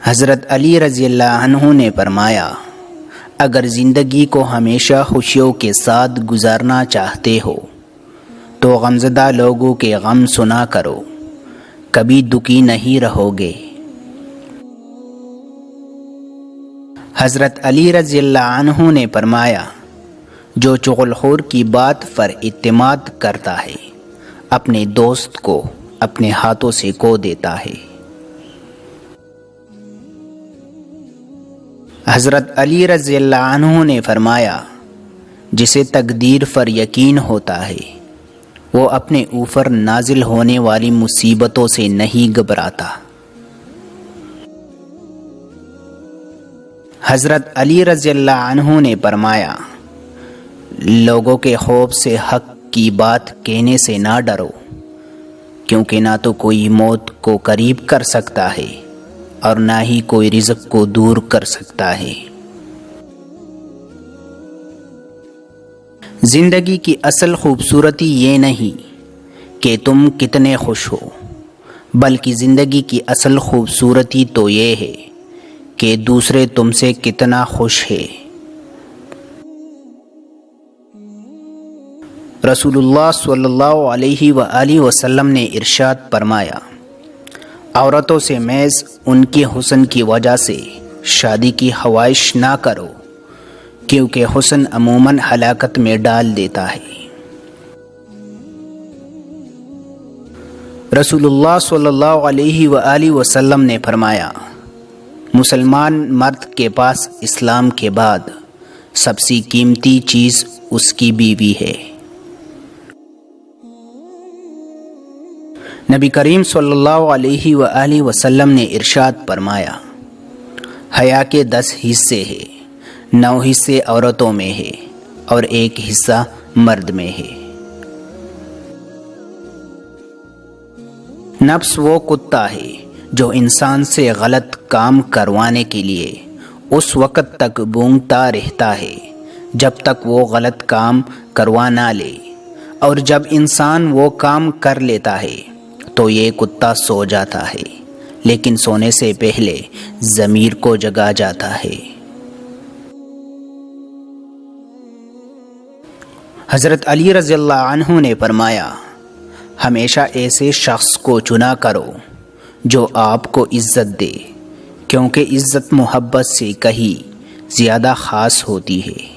حضرت علی رضی اللہ عنہ نے فرمایا، اگر زندگی کو ہمیشہ خوشیوں کے ساتھ گزارنا چاہتے ہو تو غمزدہ لوگوں کے غم سنا کرو، کبھی دکھی نہیں رہو گے۔ حضرت علی رضی اللہ عنہ نے فرمایا، جو چغل خور کی بات پر اعتماد کرتا ہے اپنے دوست کو اپنے ہاتھوں سے کھو دیتا ہے۔ حضرت علی رضی اللہ عنہ نے فرمایا، جسے تقدیر پر یقین ہوتا ہے وہ اپنے اوپر نازل ہونے والی مصیبتوں سے نہیں گھبراتا۔ حضرت علی رضی اللہ عنہ نے فرمایا، لوگوں کے خوف سے حق کی بات کہنے سے نہ ڈرو، کیونکہ نہ تو کوئی موت کو قریب کر سکتا ہے اور نہ ہی کوئی رزق کو دور کر سکتا ہے۔ زندگی کی اصل خوبصورتی یہ نہیں کہ تم کتنے خوش ہو، بلکہ زندگی کی اصل خوبصورتی تو یہ ہے کہ دوسرے تم سے کتنا خوش ہے۔ رسول اللہ صلی اللہ علیہ وآلہ وسلم نے ارشاد فرمایا، عورتوں سے محض ان کے حسن کی وجہ سے شادی کی خواہش نہ کرو، کیونکہ حسن عموماً ہلاکت میں ڈال دیتا ہے۔ رسول اللہ صلی اللہ علیہ وآلہ وسلم نے فرمایا، مسلمان مرد کے پاس اسلام کے بعد سب سے قیمتی چیز اس کی بیوی ہے۔ نبی کریم صلی اللہ علیہ وآلہ وسلم نے ارشاد فرمایا، حیا کے 10 حصے ہیں، 9 حصے عورتوں میں ہے اور 1 حصہ مرد میں ہے۔ نفس وہ کتا ہے جو انسان سے غلط کام کروانے کے لیے اس وقت تک بونگتا رہتا ہے جب تک وہ غلط کام کروا نہ لے، اور جب انسان وہ کام کر لیتا ہے تو یہ کتا سو جاتا ہے، لیکن سونے سے پہلے ضمیر کو جگا جاتا ہے۔ حضرت علی رضی اللہ عنہ نے فرمایا، ہمیشہ ایسے شخص کو چنا کرو جو آپ کو عزت دے، کیونکہ عزت محبت سے کہیں زیادہ خاص ہوتی ہے۔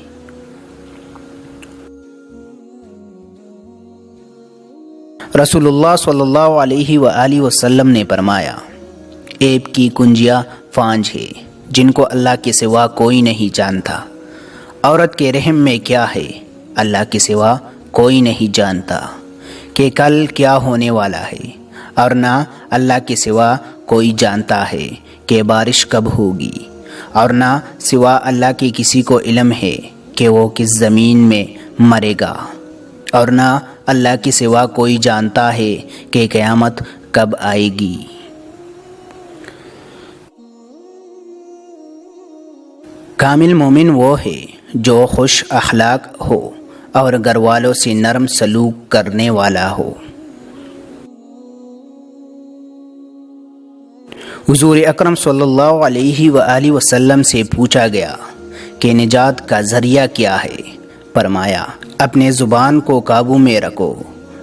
رسول اللہ صلی اللہ علیہ وآلہ وسلم نے فرمایا، عیب کی کنجیاں 5 ہے جن کو اللہ کے سوا کوئی نہیں جانتا۔ عورت کے رحم میں کیا ہے اللہ کے سوا کوئی نہیں جانتا، کہ کل کیا ہونے والا ہے، اور نہ اللہ کے سوا کوئی جانتا ہے کہ بارش کب ہوگی، اور نہ سوا اللہ کے کسی کو علم ہے کہ وہ کس زمین میں مرے گا، اور نہ اللہ کے سوا کوئی جانتا ہے کہ قیامت کب آئے گی۔ کامل مومن وہ ہے جو خوش اخلاق ہو اور گھر والوں سے نرم سلوک کرنے والا ہو۔ حضور اکرم صلی اللہ علیہ وآلہ وسلم سے پوچھا گیا کہ نجات کا ذریعہ کیا ہے؟ فرمایا، اپنے زبان کو قابو میں رکھو،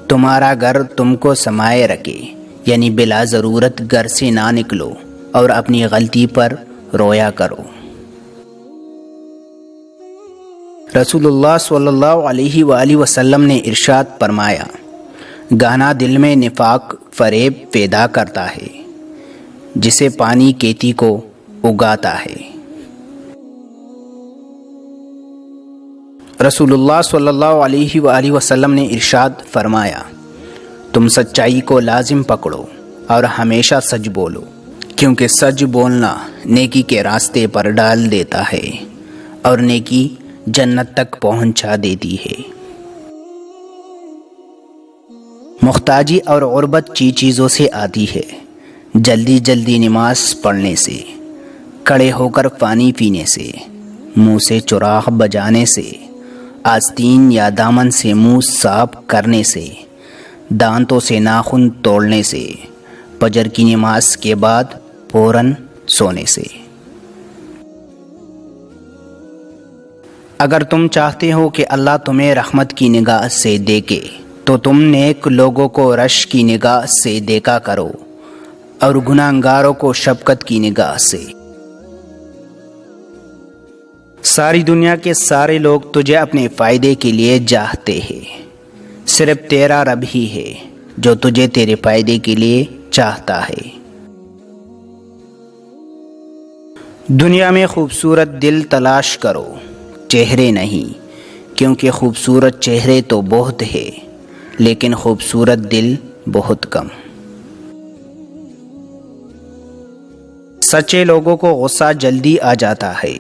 تمہارا گھر تم کو سمائے رکھے، یعنی بلا ضرورت گھر سے نہ نکلو اور اپنی غلطی پر رویا کرو۔ رسول اللہ صلی اللہ علیہ وآلہ وسلم نے ارشاد فرمایا، گانا دل میں نفاق فریب پیدا کرتا ہے، جسے پانی کھیتی کو اگاتا ہے۔ رسول اللہ صلی اللہ علیہ وآلہ وسلم نے ارشاد فرمایا، تم سچائی کو لازم پکڑو اور ہمیشہ سچ بولو، کیونکہ سچ بولنا نیکی کے راستے پر ڈال دیتا ہے اور نیکی جنت تک پہنچا دیتی ہے۔ محتاجی اور غربت چیزوں سے آتی ہے، جلدی جلدی نماز پڑھنے سے، کھڑے ہو کر پانی پینے سے، منہ سے چراغ بجانے سے، آستین یا دامن سے منہ صاف کرنے سے، دانتوں سے ناخن توڑنے سے، فجر کی نماز کے بعد فوراً سونے سے۔ اگر تم چاہتے ہو کہ اللہ تمہیں رحمت کی نگاہ سے دیکھے تو تم نیک لوگوں کو رشک کی نگاہ سے دیکھا کرو اور گناہگاروں کو شفقت کی نگاہ سے۔ ساری دنیا کے سارے لوگ تجھے اپنے فائدے کے لیے چاہتے ہیں، صرف تیرا رب ہی ہے جو تجھے تیرے فائدے کے لیے چاہتا ہے۔ دنیا میں خوبصورت دل تلاش کرو، چہرے نہیں، کیونکہ خوبصورت چہرے تو بہت ہے لیکن خوبصورت دل بہت کم۔ سچے لوگوں کو غصہ جلدی آ جاتا ہے،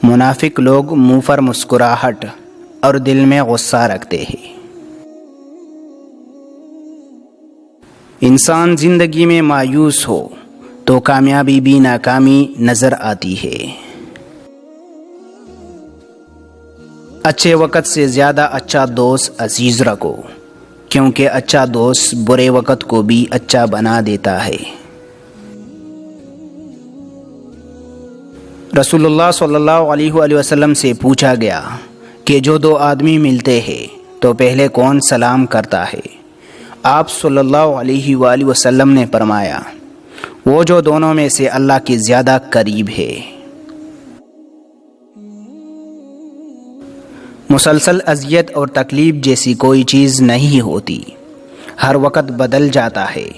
منافق لوگ منہ پر مسکراہٹ اور دل میں غصہ رکھتے ہیں۔ انسان زندگی میں مایوس ہو تو کامیابی بھی ناکامی نظر آتی ہے۔ اچھے وقت سے زیادہ اچھا دوست عزیز رکھو، کیونکہ اچھا دوست برے وقت کو بھی اچھا بنا دیتا ہے۔ رسول اللہ صلی اللہ علیہ وآلہ وسلم سے پوچھا گیا کہ جو دو آدمی ملتے ہیں تو پہلے کون سلام کرتا ہے؟ آپ صلی اللہ علیہ وآلہ وسلم نے فرمایا، وہ جو دونوں میں سے اللہ کے زیادہ قریب ہے۔ مسلسل اذیت اور تکلیف جیسی کوئی چیز نہیں ہوتی، ہر وقت بدل جاتا ہے،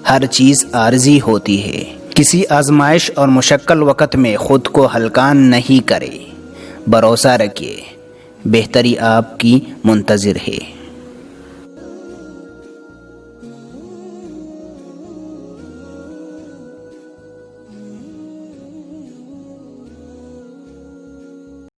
ہر چیز عارضی ہوتی ہے۔ کسی آزمائش اور مشکل وقت میں خود کو ہلکان نہیں کرے، بھروسہ رکھیے، بہتری آپ کی منتظر ہے۔